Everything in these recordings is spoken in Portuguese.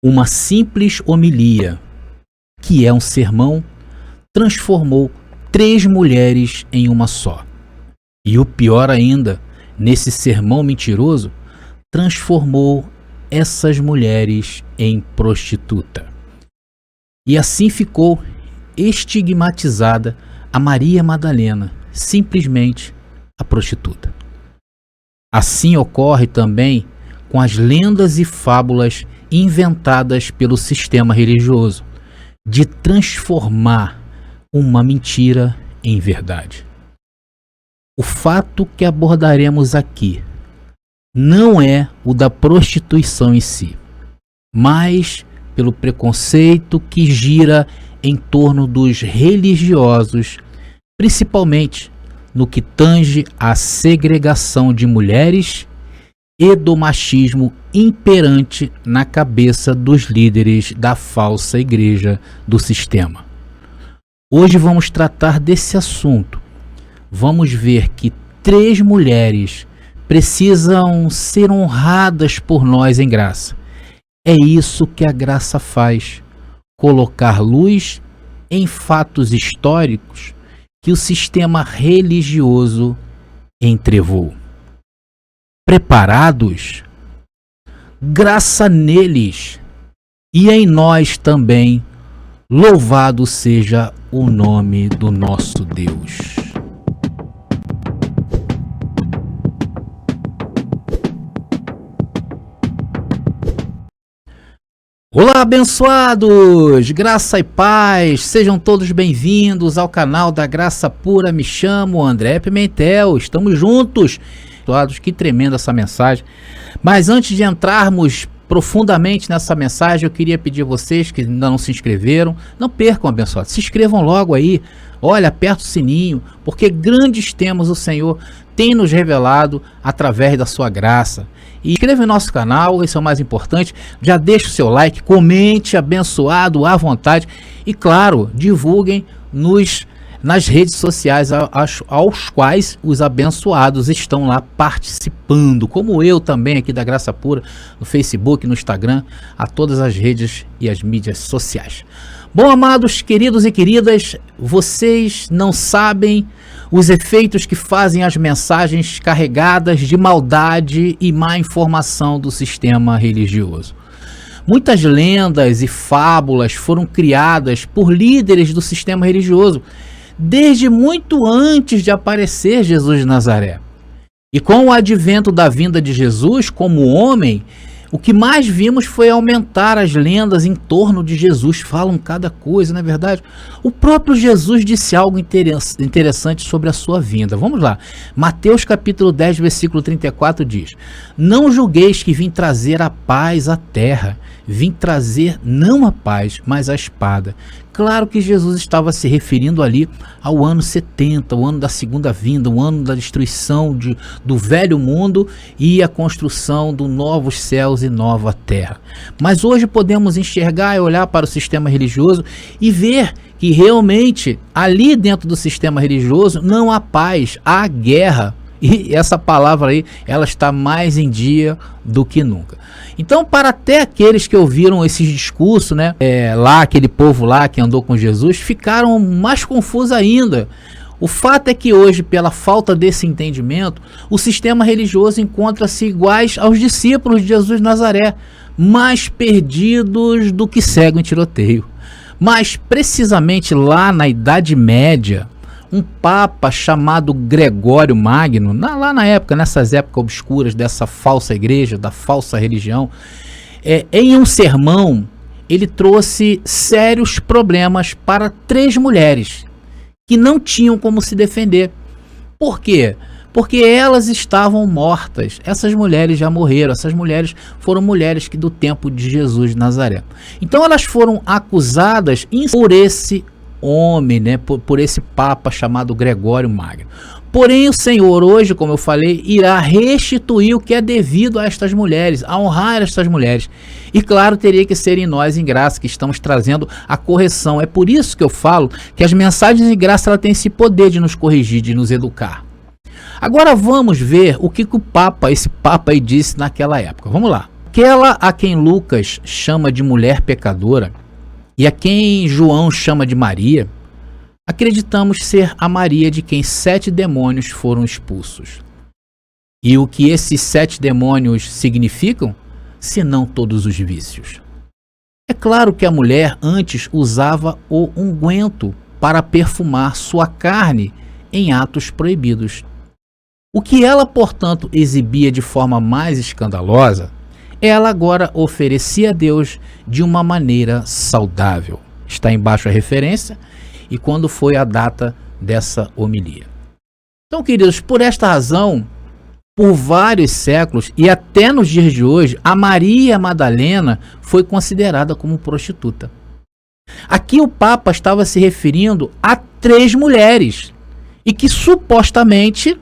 Uma simples homilia, que é um sermão, transformou 3 mulheres em uma só. E o pior ainda, nesse sermão mentiroso, transformou essas mulheres em prostituta. E assim ficou estigmatizada a Maria Madalena, simplesmente a prostituta. Assim ocorre também com as lendas e fábulas inventadas pelo sistema religioso, de transformar uma mentira em verdade. O fato que abordaremos aqui não é o da prostituição em si, mas pelo preconceito que gira em torno dos religiosos, principalmente no que tange à segregação de mulheres e do machismo imperante na cabeça dos líderes da falsa igreja do sistema. Hoje vamos tratar desse assunto. Vamos ver que 3 mulheres precisam ser honradas por nós em graça. É isso que a graça faz, colocar luz em fatos históricos que o sistema religioso entrevou. Preparados? Graça neles e em nós também, louvado seja o nome do nosso Deus. Olá, abençoados! Graça e paz! Sejam todos bem-vindos ao canal da Graça Pura. Me chamo André Pimentel, estamos juntos. Que tremenda essa mensagem. Mas antes de entrarmos profundamente nessa mensagem, eu queria pedir a vocês que ainda não se inscreveram, não percam, abençoados, se inscrevam logo aí. Olha, aperta o sininho, porque grandes temas o Senhor tem nos revelado através da sua graça. E inscreva em nosso canal, esse é o mais importante. Já deixa o seu like, comente, abençoado, à vontade. E claro, divulguem nas redes sociais aos quais os abençoados estão lá participando, como eu também aqui da Graça Pura, no Facebook, no Instagram, a todas as redes e as mídias sociais. Bom, amados, queridos e queridas, vocês não sabem os efeitos que fazem as mensagens carregadas de maldade e má informação do sistema religioso. Muitas lendas e fábulas foram criadas por líderes do sistema religioso, desde muito antes de aparecer Jesus de Nazaré. E com o advento da vinda de Jesus como homem, o que mais vimos foi aumentar as lendas em torno de Jesus. Falam cada coisa, não é verdade? O próprio Jesus disse algo interessante sobre a sua vinda. Vamos lá. Mateus capítulo 10, versículo 34 diz: Não julgueis que vim trazer a paz à terra. Vim trazer não a paz, mas a espada. Claro que Jesus estava se referindo ali ao ano 70, o ano da segunda vinda, o ano da destruição do velho mundo e a construção dos novos céus e nova terra. Mas hoje podemos enxergar e olhar para o sistema religioso e ver que realmente ali dentro do sistema religioso não há paz, há guerra. E essa palavra aí, ela está mais em dia do que nunca. Então, para até aqueles que ouviram esses discursos, né, lá aquele povo lá que andou com Jesus, ficaram mais confusos ainda. O fato é que hoje, pela falta desse entendimento, o sistema religioso encontra-se iguais aos discípulos de Jesus de Nazaré, mais perdidos do que cego em tiroteio. Mas precisamente lá na Idade Média, um papa chamado Gregório Magno, lá na época, nessas épocas obscuras dessa falsa igreja, da falsa religião, em um sermão, ele trouxe sérios problemas para 3 mulheres que não tinham como se defender. Por quê? Porque elas estavam mortas. Essas mulheres já morreram. Essas mulheres foram mulheres que do tempo de Jesus de Nazaré. Então elas foram acusadas por esse homem, né, por esse papa chamado Gregório Magno. Porém o Senhor hoje, como eu falei, irá restituir o que é devido a estas mulheres, a honrar estas mulheres. E claro, teria que ser em nós, em graça, que estamos trazendo a correção. É por isso que eu falo que as mensagens de graça ela tem esse poder de nos corrigir, de nos educar. Agora vamos ver o que esse papa aí disse naquela época. Vamos lá. Aquela a quem Lucas chama de mulher pecadora e a quem João chama de Maria, acreditamos ser a Maria de quem 7 demônios foram expulsos. E o que esses 7 demônios significam? Senão todos os vícios. É claro que a mulher antes usava o unguento para perfumar sua carne em atos proibidos. O que ela, portanto, exibia de forma mais escandalosa, ela agora oferecia a Deus de uma maneira saudável. Está embaixo a referência e quando foi a data dessa homilia. Então, queridos, por esta razão, por vários séculos e até nos dias de hoje, a Maria Madalena foi considerada como prostituta. Aqui o Papa estava se referindo a 3 mulheres e que supostamente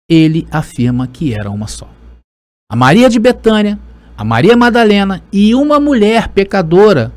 ele afirma que era uma só. A Maria de Betânia, a Maria Madalena e uma mulher pecadora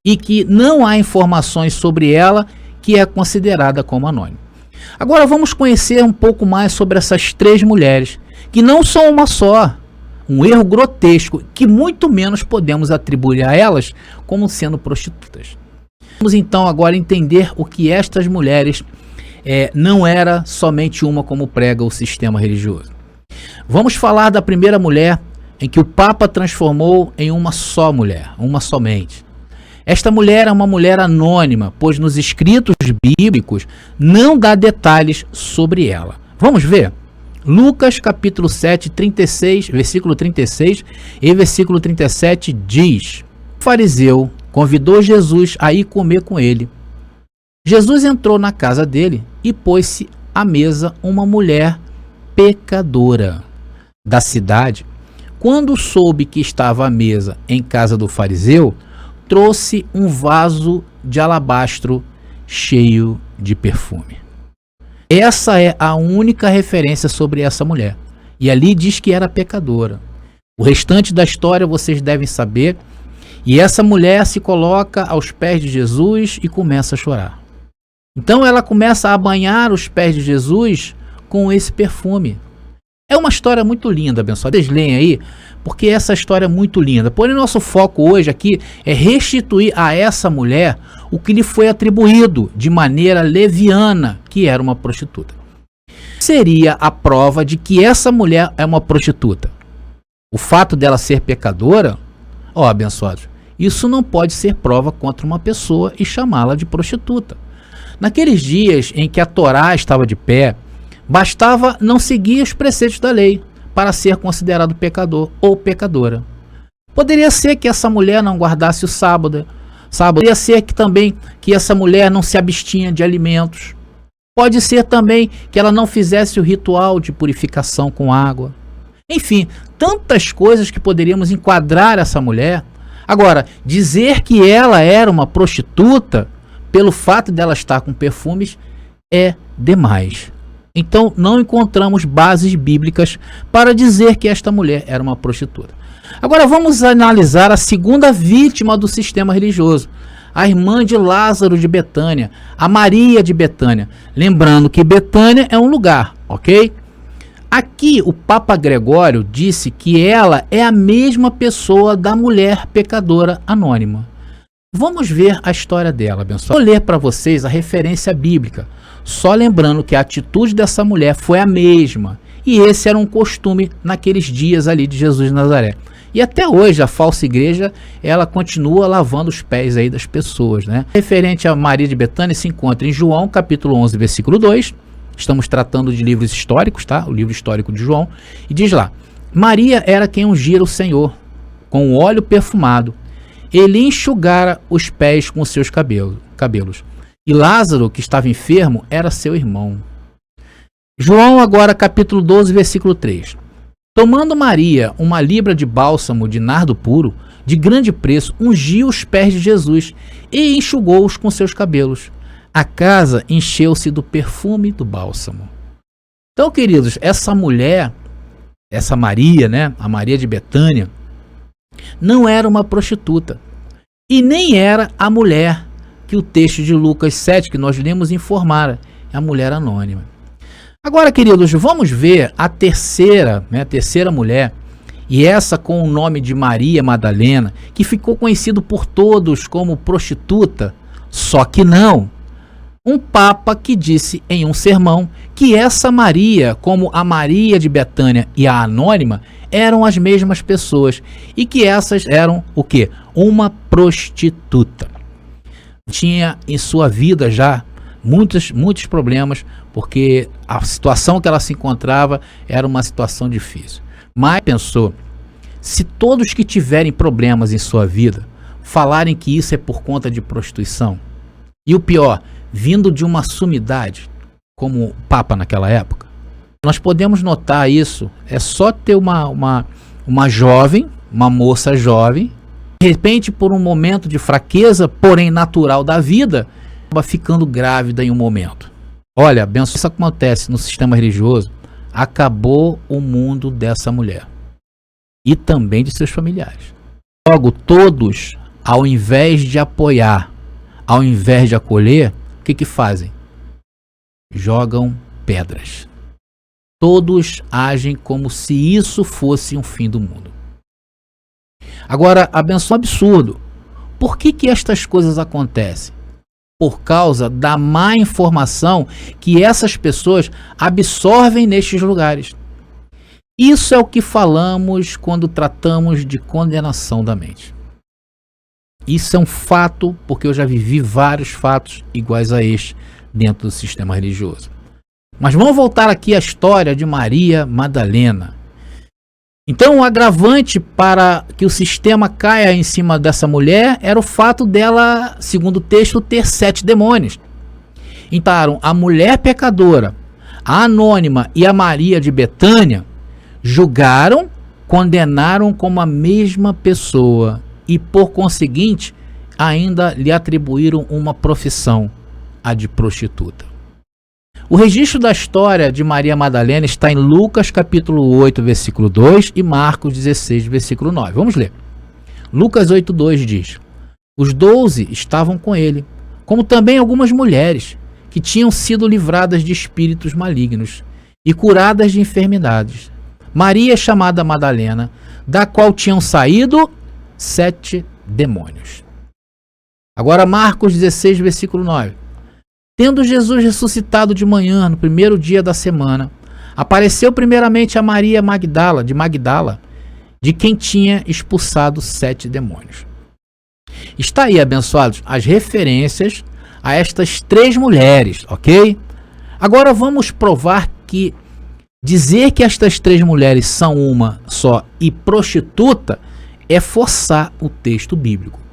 e que não há informações sobre ela, que é considerada como anônima. Agora vamos conhecer um pouco mais sobre essas 3 mulheres, que não são uma só, um erro grotesco que muito menos podemos atribuir a elas como sendo prostitutas. Vamos então agora entender o que estas mulheres não era somente uma como prega o sistema religioso. Vamos falar da primeira mulher em que o Papa transformou em uma só mulher, uma somente. Esta mulher é uma mulher anônima, pois nos escritos bíblicos não dá detalhes sobre ela. Vamos ver? Lucas capítulo 7, 36, versículo 36 e versículo 37 diz: O fariseu convidou Jesus a ir comer com ele. Jesus entrou na casa dele e pôs-se à mesa uma mulher pecadora da cidade. Quando soube que estava à mesa em casa do fariseu, trouxe um vaso de alabastro cheio de perfume. Essa é a única referência sobre essa mulher. E ali diz que era pecadora. O restante da história vocês devem saber. E essa mulher se coloca aos pés de Jesus e começa a chorar. Então ela começa a banhar os pés de Jesus com esse perfume. É uma história muito linda, abençoado. Vocês leem aí, porque essa história é muito linda. Porém, nosso foco hoje aqui é restituir a essa mulher o que lhe foi atribuído de maneira leviana, que era uma prostituta. Seria a prova de que essa mulher é uma prostituta? O fato dela ser pecadora? Abençoados, isso não pode ser prova contra uma pessoa e chamá-la de prostituta. Naqueles dias em que a Torá estava de pé, bastava não seguir os preceitos da lei para ser considerado pecador ou pecadora. Poderia ser que essa mulher não guardasse o sábado. Poderia ser que essa mulher não se abstinha de alimentos. Pode ser também que ela não fizesse o ritual de purificação com água. Enfim, tantas coisas que poderíamos enquadrar essa mulher. Agora, dizer que ela era uma prostituta pelo fato dela estar com perfumes é demais. Então, não encontramos bases bíblicas para dizer que esta mulher era uma prostituta. Agora, vamos analisar a segunda vítima do sistema religioso, a irmã de Lázaro de Betânia, a Maria de Betânia. Lembrando que Betânia é um lugar, ok? Aqui, o Papa Gregório disse que ela é a mesma pessoa da mulher pecadora anônima. Vamos ver a história dela, abençoado. Vou ler para vocês a referência bíblica. Só lembrando que a atitude dessa mulher foi a mesma. E esse era um costume naqueles dias ali de Jesus de Nazaré. E até hoje a falsa igreja, ela continua lavando os pés aí das pessoas, né? Referente a Maria de Betânia se encontra em João, capítulo 11, versículo 2. Estamos tratando de livros históricos, tá? O livro histórico de João. E diz lá: Maria era quem ungira o Senhor com o óleo perfumado. Ele enxugara os pés com seus cabelos. E Lázaro, que estava enfermo, era seu irmão. João agora capítulo 12, versículo 3. Tomando Maria uma libra de bálsamo de nardo puro, de grande preço, ungiu os pés de Jesus e enxugou-os com seus cabelos. A casa encheu-se do perfume do bálsamo. Então, queridos, essa mulher, essa Maria, né, a Maria de Betânia, não era uma prostituta. E nem era a mulher que o texto de Lucas 7, que nós lemos, informara, a mulher anônima. Agora, queridos, vamos ver a terceira mulher, e essa com o nome de Maria Madalena, que ficou conhecido por todos como prostituta. Só que não. Um papa que disse em um sermão que essa Maria, como a Maria de Betânia e a anônima, eram as mesmas pessoas e que essas eram o quê? Uma prostituta. Tinha em sua vida já muitos problemas, porque a situação que ela se encontrava era uma situação difícil. Mas pensou, se todos que tiverem problemas em sua vida falarem que isso é por conta de prostituição, e o pior, vindo de uma sumidade, como o Papa naquela época, nós podemos notar isso, é só ter uma jovem, uma moça jovem, de repente por um momento de fraqueza, porém natural da vida, acaba ficando grávida em um momento. Olha, abençoa, isso acontece no sistema religioso, acabou o mundo dessa mulher e também de seus familiares. Logo, todos, ao invés de apoiar, ao invés de acolher, o que fazem? Jogam pedras. Todos agem como se isso fosse um fim do mundo. Agora, abençoa, absurdo. Por que estas coisas acontecem? Por causa da má informação que essas pessoas absorvem nestes lugares. Isso é o que falamos quando tratamos de condenação da mente. Isso é um fato, porque eu já vivi vários fatos iguais a este dentro do sistema religioso. Mas vamos voltar aqui à história de Maria Madalena. Então, o agravante para que o sistema caia em cima dessa mulher era o fato dela, segundo o texto, ter 7 demônios. Então, a mulher pecadora, a anônima e a Maria de Betânia julgaram, condenaram como a mesma pessoa e, por conseguinte, ainda lhe atribuíram uma profissão, a de prostituta. O registro da história de Maria Madalena está em Lucas capítulo 8, versículo 2 e Marcos 16, versículo 9. Vamos ler. Lucas 8, 2 diz: Os 12 estavam com ele, como também algumas mulheres que tinham sido livradas de espíritos malignos e curadas de enfermidades. Maria, chamada Madalena, da qual tinham saído 7 demônios. Agora Marcos 16, versículo 9. Tendo Jesus ressuscitado de manhã, no primeiro dia da semana, apareceu primeiramente a Maria de Magdala, de quem tinha expulsado 7 demônios. Está aí, abençoados, as referências a estas 3 mulheres, ok? Agora vamos provar que dizer que estas 3 mulheres são uma só e prostituta é forçar o texto bíblico.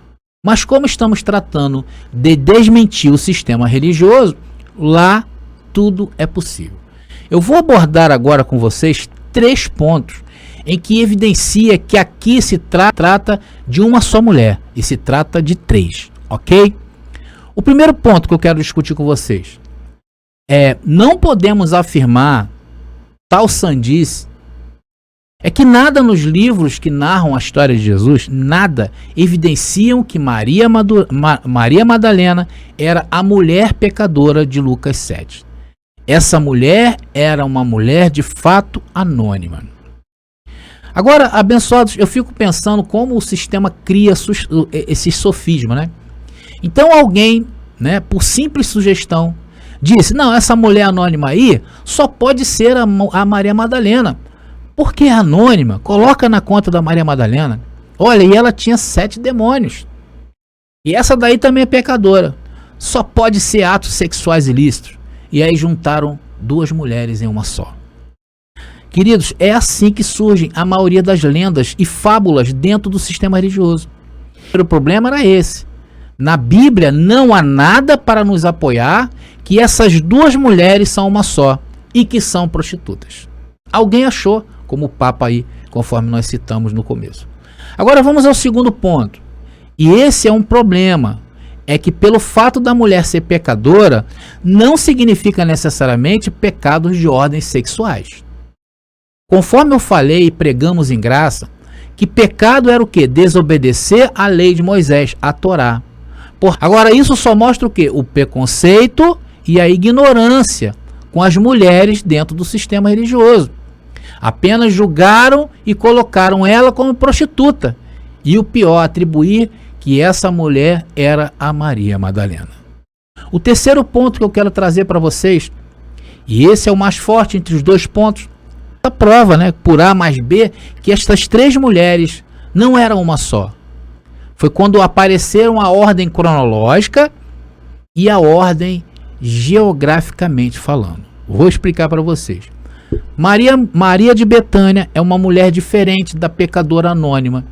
Mas como estamos tratando de desmentir o sistema religioso, lá tudo é possível. Eu vou abordar agora com vocês 3 pontos em que evidencia que aqui se trata de uma só mulher e se trata de 3, ok? O primeiro ponto que eu quero discutir com vocês é: não podemos afirmar tal sandice. É que nada nos livros que narram a história de Jesus, nada evidenciam que Maria Madalena era a mulher pecadora de Lucas 7. Essa mulher era uma mulher de fato anônima. Agora, abençoados, eu fico pensando como o sistema cria esses sofismas, né? Então alguém, né, por simples sugestão, disse: não, essa mulher anônima aí só pode ser a Maria Madalena. Porque é anônima, coloca na conta da Maria Madalena. Olha, e ela tinha 7 demônios. E essa daí também é pecadora. Só pode ser atos sexuais ilícitos. E aí juntaram 2 mulheres em uma só. Queridos, é assim que surgem a maioria das lendas e fábulas dentro do sistema religioso. O problema era esse. Na Bíblia não há nada para nos apoiar que essas 2 mulheres são uma só e que são prostitutas. Alguém achou, como o Papa aí, conforme nós citamos no começo. Agora vamos ao segundo ponto. E esse é um problema. É que pelo fato da mulher ser pecadora, não significa necessariamente pecados de ordens sexuais. Conforme eu falei e pregamos em graça, que pecado era o quê? Desobedecer à lei de Moisés, a Torá. Agora isso só mostra o quê? O preconceito e a ignorância com as mulheres dentro do sistema religioso. Apenas julgaram e colocaram ela como prostituta. E o pior, atribuir que essa mulher era a Maria Madalena. O terceiro ponto que eu quero trazer para vocês, e esse é o mais forte entre os dois pontos, a prova, né, por A mais B, que estas três mulheres não eram uma só. Foi quando apareceram a ordem cronológica e a ordem geograficamente falando. Vou explicar para vocês. Maria de Betânia é uma mulher diferente da pecadora anônima.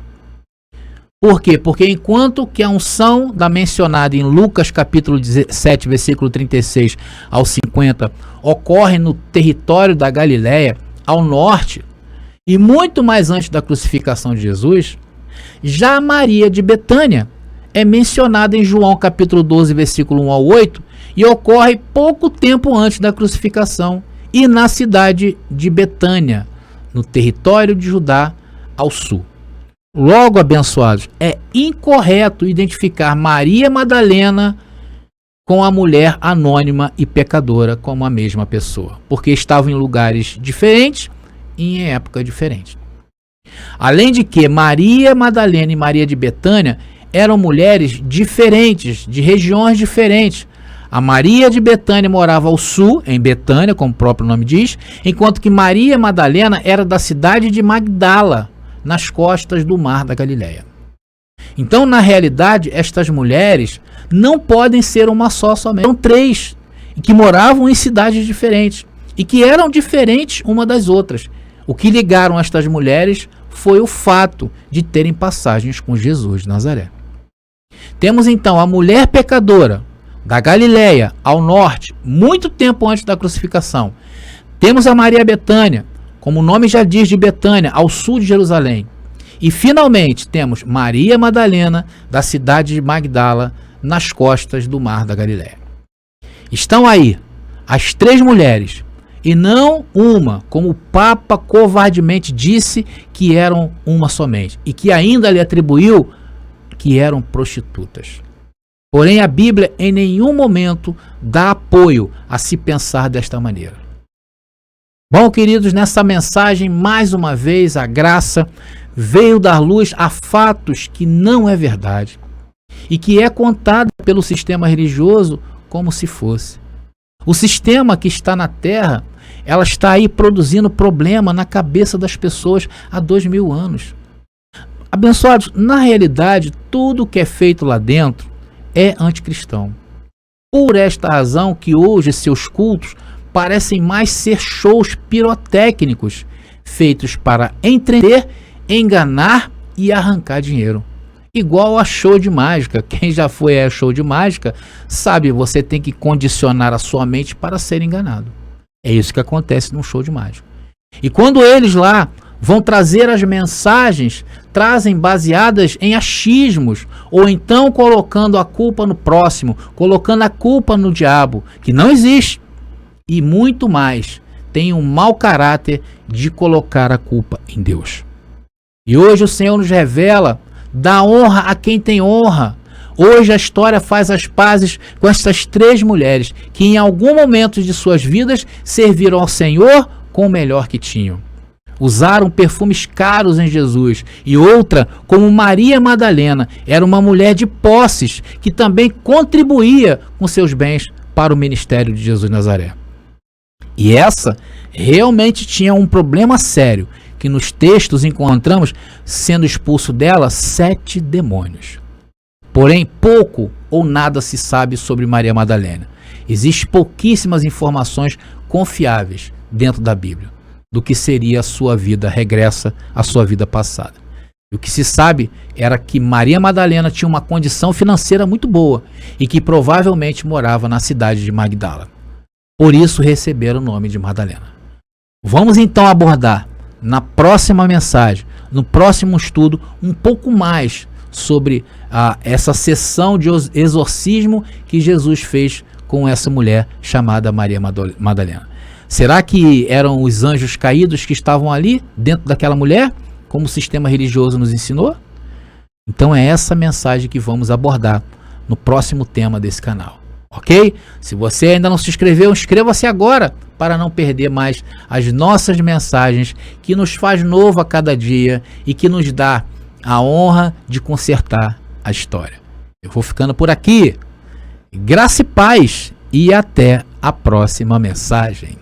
Por quê? Porque enquanto que a unção da mencionada em Lucas capítulo 17, versículo 36 ao 50, ocorre no território da Galileia, ao norte, e muito mais antes da crucificação de Jesus, já Maria de Betânia é mencionada em João capítulo 12, versículo 1 ao 8, e ocorre pouco tempo antes da crucificação, e na cidade de Betânia, no território de Judá, ao sul. Logo, abençoados, é incorreto identificar Maria Madalena com a mulher anônima e pecadora como a mesma pessoa, porque estavam em lugares diferentes e em época diferente. Além de que Maria Madalena e Maria de Betânia eram mulheres diferentes, de regiões diferentes. A Maria de Betânia morava ao sul, em Betânia, como o próprio nome diz, enquanto que Maria Madalena era da cidade de Magdala, nas costas do mar da Galileia. Então, na realidade, estas mulheres não podem ser uma só somente. Eram três, que moravam em cidades diferentes e que eram diferentes uma das outras. O que ligaram estas mulheres foi o fato de terem passagens com Jesus de Nazaré. Temos então a mulher pecadora da Galileia ao norte, muito tempo antes da crucificação. Temos a Maria Betânia, como o nome já diz, de Betânia, ao sul de Jerusalém. E finalmente temos Maria Madalena, da cidade de Magdala, nas costas do mar da Galileia. Estão aí as três mulheres, e não uma, como o Papa covardemente disse que eram uma somente, e que ainda lhe atribuiu que eram prostitutas. Porém, a Bíblia em nenhum momento dá apoio a se pensar desta maneira. Bom, queridos, nessa mensagem, mais uma vez, a graça veio dar luz a fatos que não é verdade e que é contada pelo sistema religioso como se fosse. O sistema que está na Terra, ela está aí produzindo problema na cabeça das pessoas há 2000 anos. Abençoados, na realidade, tudo que é feito lá dentro é anticristão. Por esta razão que hoje seus cultos parecem mais ser shows pirotécnicos, feitos para entreter, enganar e arrancar dinheiro. Igual a show de mágica. Quem já foi a show de mágica sabe, você tem que condicionar a sua mente para ser enganado. É isso que acontece num show de mágica. E quando eles lá vão trazer as mensagens, trazem baseadas em achismos, ou então colocando a culpa no próximo, colocando a culpa no diabo, que não existe. E muito mais, tem um mau caráter de colocar a culpa em Deus. E hoje o Senhor nos revela, dá honra a quem tem honra. Hoje a história faz as pazes com estas três mulheres que em algum momento de suas vidas serviram ao Senhor com o melhor que tinham. Usaram perfumes caros em Jesus. E outra, como Maria Madalena, era uma mulher de posses que também contribuía com seus bens para o ministério de Jesus de Nazaré. E essa realmente tinha um problema sério, que nos textos encontramos sendo expulso dela 7 demônios. Porém, pouco ou nada se sabe sobre Maria Madalena. Existem pouquíssimas informações confiáveis dentro da Bíblia do que seria a sua vida regressa à sua vida passada. E o que se sabe era que Maria Madalena tinha uma condição financeira muito boa e que provavelmente morava na cidade de Magdala. Por isso receberam o nome de Madalena. Vamos então abordar na próxima mensagem, no próximo estudo, um pouco mais sobre essa sessão de exorcismo que Jesus fez com essa mulher chamada Maria Madalena. Será que eram os anjos caídos que estavam ali dentro daquela mulher, como o sistema religioso nos ensinou? Então é essa mensagem que vamos abordar no próximo tema desse canal. ok? Se você ainda não se inscreveu, inscreva-se agora para não perder mais as nossas mensagens que nos faz novo a cada dia e que nos dá a honra de consertar a história. Eu vou ficando por aqui. Graça e paz e até a próxima mensagem.